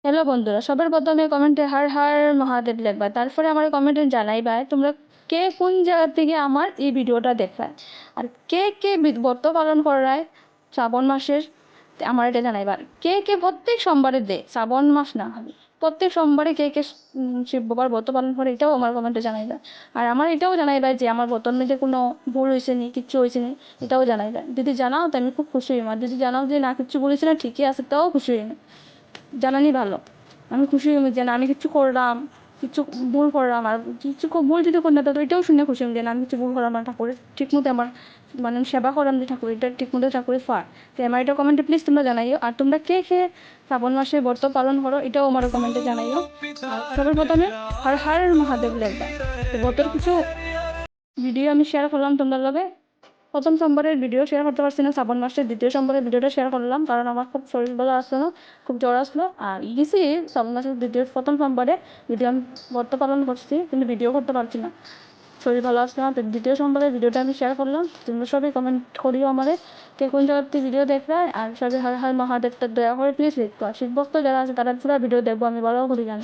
Hello বন্ধুরা, সবার প্রথমে কমেন্টে হর হর মহাদেব লিখবা, তারপরে আমার কমেন্টে জানাইবা তোমরা কে কোন জায়গা থেকে আমার এই ভিডিওটা দেখবা, আর কে কে ব্রত পালন করায় শ্রাবণ মাসের আমার এটা জানাইবা। আর কে কে প্রত্যেক সোমবারে দে, শ্রাবণ মাস না হবে প্রত্যেক সোমবারে কে কে শিব বাবার ব্রত পালন করে, এটাও আমার কমেন্টে জানাইবা। আর আমার এটাও জানাইবা যে আমার ব্রতর মধ্যে কোনো ভুল হয়েছে নি, কিচ্ছু হয়েছে নি, এটাও জানাইবা। যদি জানাও তো আমি খুব খুশি হই। আর যদি জানাও যে না কিচ্ছু বলেছি না ঠিকই আছে, তাও খুশি হই না, জানানি ভালো। আমি খুশি হই যে না আমি কিছু করলাম, কিছু ভুল করলাম। আর কিছু ভুল যদি করি না তো এটাও শুনে খুশি হই যে না আমি কিছু ভুল করলাম না, ঠাকুরের ঠিকমতো আমার মানে সেবা করলাম যে ঠাকুর এটা ঠিকমতো ঠাকুরের ফার। তো আমার এটা কমেন্টে প্লিজ তোমরা জানাইও। আর তোমরা কে কে শ্রাবণ মাসে ব্রত পালন করো এটাও আমার কমেন্টে জানাইও। আর সবার প্রথমে হর হর মহাদেব লেখবা। তো ব্রতর কিছু ভিডিও আমি শেয়ার করলাম তোমাদের লগে। প্রথম সোমবারের ভিডিও শেয়ার করতে পারছি না, শ্রাবণ মাসের দ্বিতীয় সোমবারের ভিডিওটা শেয়ার করলাম কারণ আমার খুব শরীর ভালো আসলো না, খুব জ্বর আসলো। আর গেছি শ্রাবণ মাসের প্রথম সোমবারে ভিডিও আমি ব্রত পালন করছি, কিন্তু ভিডিও করতে পারছি না, শরীর ভালো আসলো না। তো দ্বিতীয় সোমবারের ভিডিওটা আমি শেয়ার করলাম। তোমরা সবাই কমেন্ট করিও আমাদের কে কোন জায়গার থেকে ভিডিও দেখবে। আর সবাই হর হর মহাদেবটা দয়া করে প্লিজ লিখবো। আর শিবভক্ত যারা আছে তারা পুরো ভিডিও দেখবো, আমি বড় করি জানি।